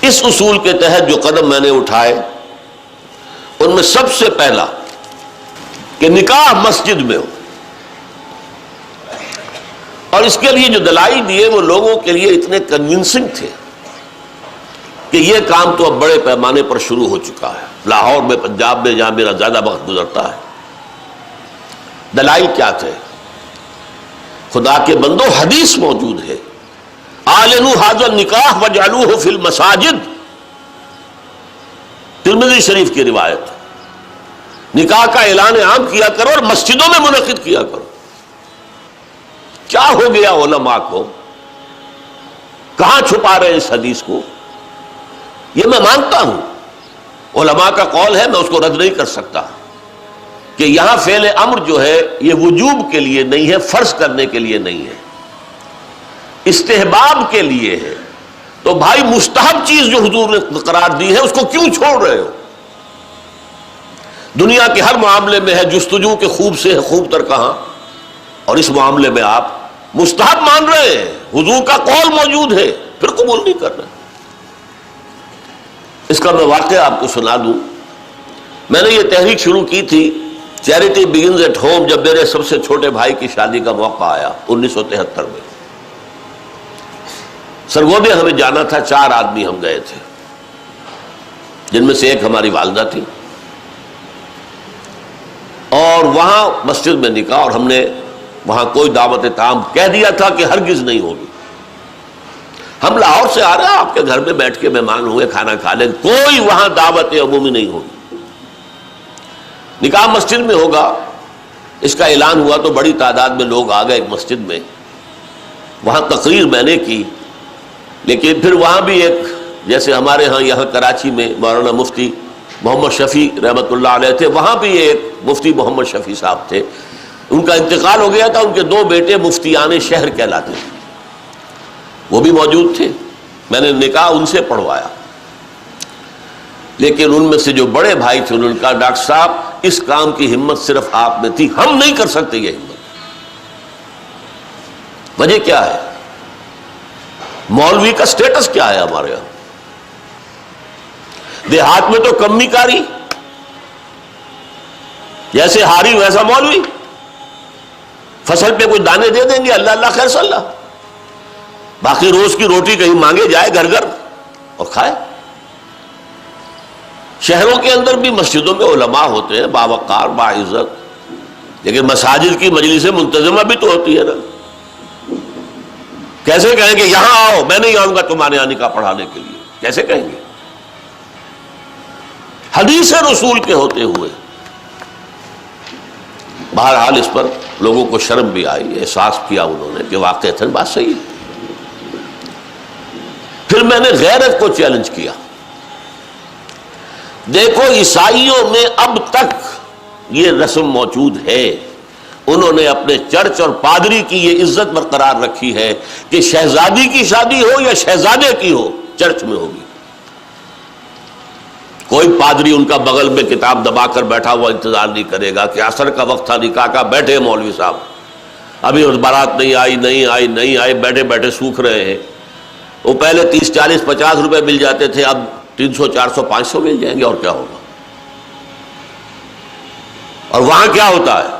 اس اصول کے تحت جو قدم میں نے اٹھائے ان میں سب سے پہلا کہ نکاح مسجد میں ہو، اور اس کے لیے جو دلائل دیے وہ لوگوں کے لیے اتنے کنونسنگ تھے کہ یہ کام تو اب بڑے پیمانے پر شروع ہو چکا ہے، لاہور میں، پنجاب میں، جہاں میرا زیادہ وقت گزرتا ہے۔ دلائل کیا تھے؟ خدا کے بندو، حدیث موجود ہے، اعلنوا ھذا النکاح وجعلوہ فی المساجد، ترمذی شریف کی روایت، نکاح کا اعلان عام کیا کرو اور مسجدوں میں منعقد کیا کرو۔ کیا ہو گیا علماء کو؟ کہاں چھپا رہے اس حدیث کو؟ یہ میں مانتا ہوں، علماء کا قول ہے، میں اس کو رد نہیں کر سکتا کہ یہاں فعل امر جو ہے یہ وجوب کے لیے نہیں ہے، فرض کرنے کے لیے نہیں ہے، استحباب کے لیے ہے۔ تو بھائی مستحب چیز جو حضور نے قرار دی ہے اس کو کیوں چھوڑ رہے ہو؟ دنیا کے ہر معاملے میں ہے جستجو کے خوب سے ہے خوب تر کہاں، اور اس معاملے میں آپ مستحب مان رہے ہیں، حضور کا قول موجود ہے، پھر قبول نہیں کر رہے۔ اس کا میں واقعہ آپ کو سنا دوں۔ میں نے یہ تحریک شروع کی تھی، چیریٹی بگنز ایٹ ہوم، جب میرے سب سے چھوٹے بھائی کی شادی کا موقع آیا 1973 میں۔ سرگودے ہمیں جانا تھا، 4 آدمی ہم گئے تھے، جن میں سے ایک ہماری والدہ تھی، اور وہاں مسجد میں نکاح، اور ہم نے وہاں کوئی دعوت تام کہہ دیا تھا کہ ہرگز نہیں ہوگی۔ ہم لاہور سے آ رہے ہیں، آپ کے گھر میں بیٹھ کے مہمان ہوئے، کھانا کھا لیں، کوئی وہاں دعوت عمومی نہیں ہوگی، نکاح مسجد میں ہوگا۔ اس کا اعلان ہوا تو بڑی تعداد میں لوگ آ گئے ایک مسجد میں، وہاں تقریر میں نے کی، لیکن پھر وہاں بھی ایک، جیسے ہمارے ہاں یہاں کراچی میں مولانا مفتی محمد شفیع رحمۃ اللہ علیہ تھے، وہاں بھی ایک مفتی محمد شفیع صاحب تھے، ان کا انتقال ہو گیا تھا، ان کے 2 بیٹے مفتیان شہر کہلاتے تھے، وہ بھی موجود تھے، میں نے نکاح ان سے پڑھوایا۔ لیکن ان میں سے جو بڑے بھائی تھے انہوں نے کہا ڈاکٹر صاحب اس کام کی ہمت صرف آپ میں تھی، ہم نہیں کر سکتے یہ ہمت۔ وجہ کیا ہے؟ مولوی کا سٹیٹس کیا ہے ہمارے یہاں؟ دیہات میں تو کمی کاری، جیسے ہاری ویسا مولوی، فصل پہ کوئی دانے دے دیں گے، اللہ اللہ خیر صلی اللہ، باقی روز کی روٹی کہیں مانگے جائے گھر گھر اور کھائے۔ شہروں کے اندر بھی مسجدوں میں علماء ہوتے ہیں باوقار باعزت، لیکن مساجد کی مجلس منتظمہ بھی تو ہوتی ہے نا۔ کیسے کہیں گے یہاں آؤ، میں نہیں آؤں گا تمہارے یہاں نکاح پڑھانے کے لیے؟ کیسے کہیں گے؟ حدیث رسول کے ہوتے ہوئے۔ بہرحال اس پر لوگوں کو شرم بھی آئی، احساس کیا انہوں نے کہ واقعتاً بات صحیح ہے۔ پھر میں نے غیرت کو چیلنج کیا۔ دیکھو عیسائیوں میں اب تک یہ رسم موجود ہے، انہوں نے اپنے چرچ اور پادری کی یہ عزت برقرار رکھی ہے کہ شہزادی کی شادی ہو یا شہزادے کی ہو چرچ میں ہوگی۔ کوئی پادری ان کا بغل میں کتاب دبا کر بیٹھا ہوا انتظار نہیں کرے گا کہ عصر کا وقت تھا نکاح کا، بیٹھے مولوی صاحب ابھی بارات نہیں آئی، بیٹھے بیٹھے سوکھ رہے ہیں۔ وہ پہلے 30 40 50 روپے مل جاتے تھے، اب 300 400 500 مل جائیں گے، اور کیا ہوگا؟ اور وہاں کیا ہوتا ہے؟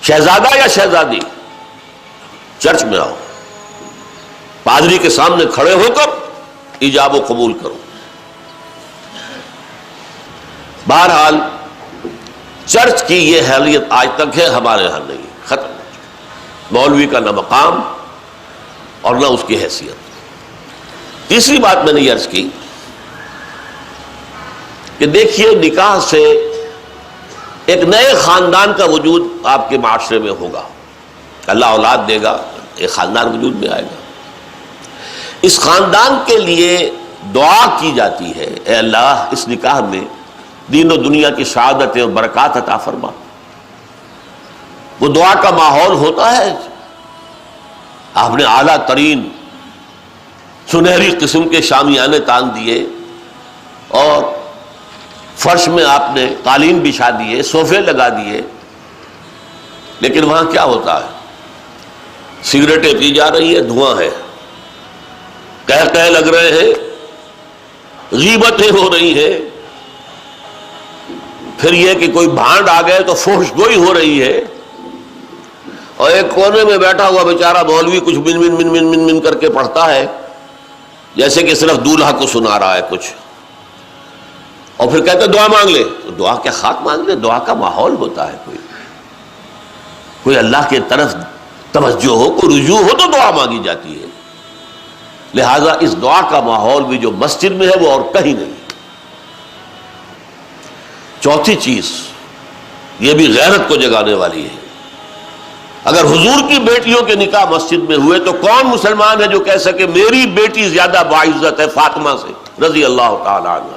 شہزادہ یا شہزادی چرچ میں آؤ، پادری کے سامنے کھڑے ہو کر ایجاب و قبول کرو۔ بہرحال چرچ کی یہ حیثیت آج تک ہے، ہمارے یہاں نہیں، ختم ہو چکی۔ مولوی کا نہ مقام اور نہ اس کی حیثیت۔ تیسری بات میں نے یہ عرض کی کہ دیکھیے نکاح سے ایک نئے خاندان کا وجود آپ کے معاشرے میں ہوگا، اللہ اولاد دے گا، ایک خاندان وجود میں آئے گا۔ اس خاندان کے لیے دعا کی جاتی ہے، اے اللہ اس نکاح میں دین و دنیا کی سعادت اور برکات عطا فرما۔ وہ دعا کا ماحول ہوتا ہے، آپ نے اعلیٰ ترین سنہری قسم کے شامیانے تان دیے، اور فرش میں آپ نے قالین بچھا دیے، صوفے لگا دیے، لیکن وہاں کیا ہوتا ہے؟ سگریٹیں پی جا رہی ہے، دھواں ہے، کہہ لگ رہے ہیں، غیبتیں ہو رہی ہیں، پھر یہ کہ کوئی بھانڈ آ گئے تو فحش گوئی ہو رہی ہے، اور ایک کونے میں بیٹھا ہوا بیچارہ مولوی کچھ من من من من من من کر کے پڑھتا ہے جیسے کہ صرف دولہا کو سنا رہا ہے کچھ، اور پھر کہتے دعا مانگ لے. تو دعا کیا خاک مانگ لے؟ دعا کا ماحول ہوتا ہے، کوئی اللہ کی طرف توجہ ہو، کوئی رجوع ہو تو دعا مانگی جاتی ہے. لہذا اس دعا کا ماحول بھی جو مسجد میں ہے وہ اور کہیں نہیں. چوتھی چیز یہ بھی غیرت کو جگانے والی ہے، اگر حضور کی بیٹیوں کے نکاح مسجد میں ہوئے تو کون مسلمان ہے جو کہہ سکے میری بیٹی زیادہ باعزت ہے فاطمہ سے رضی اللہ تعالی عنہ؟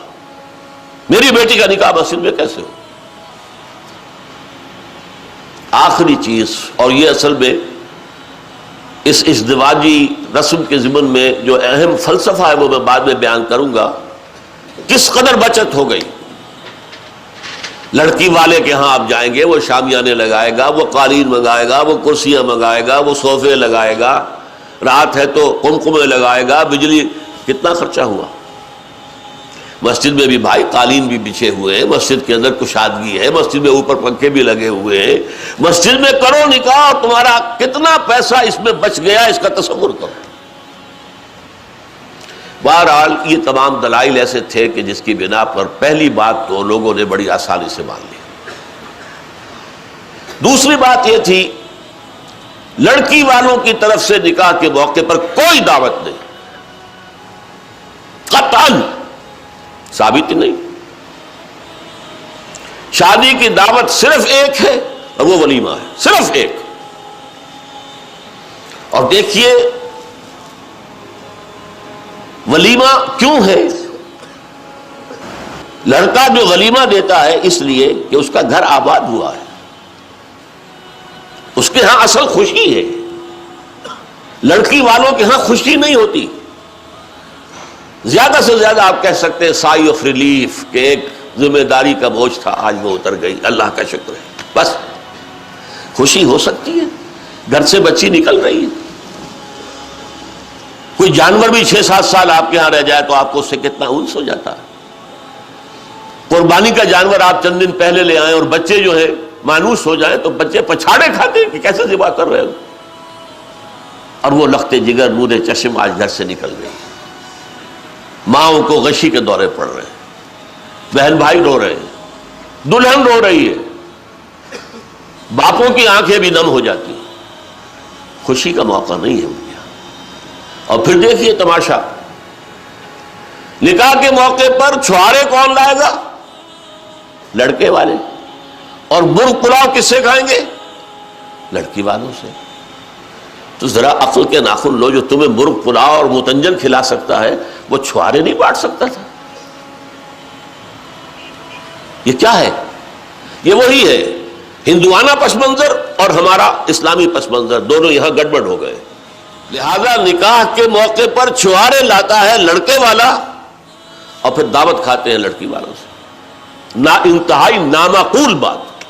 میری بیٹی کا نکاح مسجد میں کیسے ہو؟ آخری چیز، اور یہ اصل میں اس ازدواجی رسم کے ضمن میں جو اہم فلسفہ ہے وہ میں بعد میں بیان کروں گا. کس قدر بچت ہو گئی. لڑکی والے کے ہاں آپ جائیں گے، وہ شامیانے لگائے گا، وہ قالین منگائے گا، وہ کرسیاں منگائے گا، وہ صوفے لگائے گا، رات ہے تو قمقمے لگائے گا، بجلی. کتنا خرچہ ہوا. مسجد میں بھی بھائی قالین بھی بچھے ہوئے ہیں، مسجد کے اندر کشادگی ہے، مسجد میں اوپر پنکھے بھی لگے ہوئے ہیں. مسجد میں کرو نکاح اور تمہارا کتنا پیسہ اس میں بچ گیا اس کا تصور کرو. بہرحال یہ تمام دلائل ایسے تھے کہ جس کی بنا پر پہلی بات تو لوگوں نے بڑی آسانی سے مان لی. دوسری بات یہ تھی لڑکی والوں کی طرف سے نکاح کے موقع پر کوئی دعوت نہیں، قطعاً ثابت نہیں. شادی کی دعوت صرف ایک ہے اور وہ ولیمہ ہے، صرف ایک. اور دیکھیے ولیمہ کیوں ہے؟ لڑکا جو ولیمہ دیتا ہے اس لیے کہ اس کا گھر آباد ہوا ہے، اس کے ہاں اصل خوشی ہے. لڑکی والوں کے ہاں خوشی نہیں ہوتی. زیادہ سے زیادہ آپ کہہ سکتے ہیں سائی آف ریلیف کہ ایک ذمہ داری کا بوجھ تھا آج وہ اتر گئی، اللہ کا شکر ہے. بس خوشی ہو سکتی ہے، گھر سے بچی نکل رہی ہے. کوئی جانور بھی 6-7 سال آپ کے ہاں رہ جائے تو آپ کو اس سے کتنا انس ہو جاتا ہے. قربانی کا جانور آپ چند دن پہلے لے آئیں اور بچے جو ہے مانوس ہو جائیں تو بچے پچھاڑے کھاتے کہ کیسے ذبح کر رہے ہو، اور وہ لختے جگر نورے چشم آج گھر سے نکل گئی. ماؤں کو غشی کے دورے پڑ رہے ہیں، بہن بھائی رو رہے ہیں، دلہن رو رہی ہے، باپوں کی آنکھیں بھی نم ہو جاتی ہیں. خوشی کا موقع نہیں ہے ان کے یہاں. اور پھر دیکھیے تماشا، نکاح کے موقع پر چھوارے کون لائے گا؟ لڑکے والے. اور مرغ پلاؤ کس سے کھائیں گے؟ لڑکی والوں سے. تو ذرا عقل کے ناخن لو، جو تمہیں مرغ پلاؤ اور متنجن کھلا سکتا ہے وہ چھوارے نہیں بانٹ سکتا تھا؟ یہ کیا ہے؟ یہ وہی ہے ہندوانہ پس منظر اور ہمارا اسلامی پس منظر، دونوں یہاں گڑبڑ ہو گئے. لہذا نکاح کے موقع پر چھوارے لاتا ہے لڑکے والا اور پھر دعوت کھاتے ہیں لڑکی والوں سے. انتہائی نامعقول بات.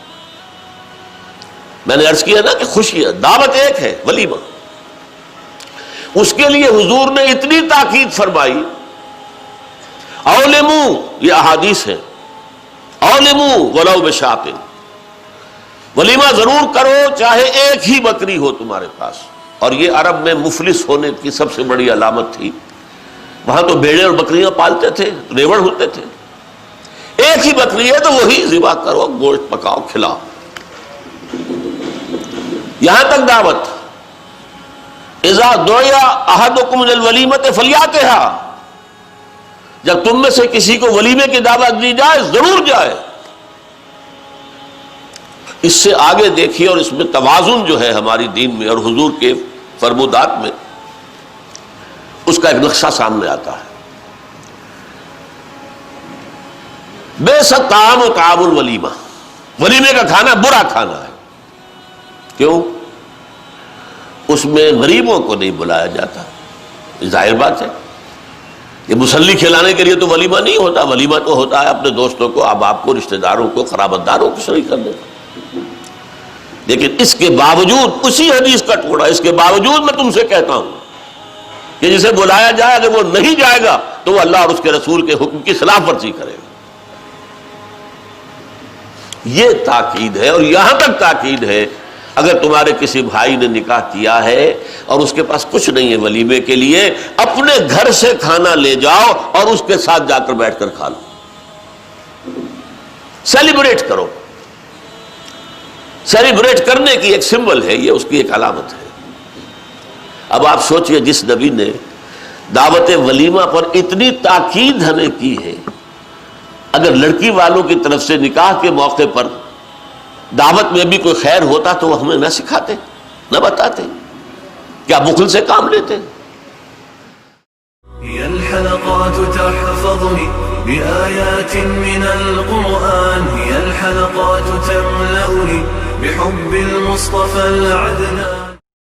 میں نے عرض کیا نا کہ خوشی ہے، دعوت ایک ہے ولیمہ. اس کے لیے حضور نے اتنی تاکید فرمائی. اولمو، یہ احادیث ہے، اولمو ولو بشاۃ، ولیمہ ضرور کرو چاہے ایک ہی بکری ہو تمہارے پاس. اور یہ عرب میں مفلس ہونے کی سب سے بڑی علامت تھی. وہاں تو بھیڑیں اور بکریاں پالتے تھے، ریوڑ ہوتے تھے. ایک ہی بکری ہے تو وہی ذبح کرو، گوشت پکاؤ، کھلاؤ. یہاں تک دعوت اذا دعی احدکم للولیمۃ فلیاتھا، جب تم میں سے کسی کو ولیمے کی دعوت دی جائے ضرور جائے. اس سے آگے دیکھیے، اور اس میں توازن جو ہے ہماری دین میں اور حضور کے فرمودات میں، اس کا ایک نقشہ سامنے آتا ہے. بئس الطعام طعام الولیمہ، ولیمے کا کھانا برا کھانا ہے. کیوں؟ اس میں غریبوں کو نہیں بلایا جاتا. ظاہر بات ہے، یہ مسلی کھلانے کے لیے تو ولیمہ نہیں ہوتا. ولیمہ تو ہوتا ہے اپنے دوستوں کو، احباب کو، رشتہ داروں کو، قرابت داروں کو شریک کرنے کا. لیکن اس کے باوجود، اسی حدیث کا ٹکڑا، اس کے باوجود میں تم سے کہتا ہوں کہ جسے بلایا جائے اگر وہ نہیں جائے گا تو وہ اللہ اور اس کے رسول کے حکم کی خلاف ورزی کرے گا. یہ تاکید ہے. اور یہاں تک تاکید ہے اگر تمہارے کسی بھائی نے نکاح کیا ہے اور اس کے پاس کچھ نہیں ہے ولیمے کے لیے، اپنے گھر سے کھانا لے جاؤ اور اس کے ساتھ جا کر بیٹھ کر کھا لو، سیلیبریٹ کرو. سیلیبریٹ کرنے کی ایک سمبل ہے، یہ اس کی ایک علامت ہے. اب آپ سوچئے جس نبی نے دعوت ولیمہ پر اتنی تاکید ہمیں کی ہے، اگر لڑکی والوں کی طرف سے نکاح کے موقع پر دعوت میں بھی کوئی خیر ہوتا تو وہ ہمیں نہ سکھاتے، نہ بتاتے، کیا بخل سے کام لیتے؟ هي الحلقات تحفظني بآيات من القرآن، هي الحلقات تملأني بحب المصطفى العدنان.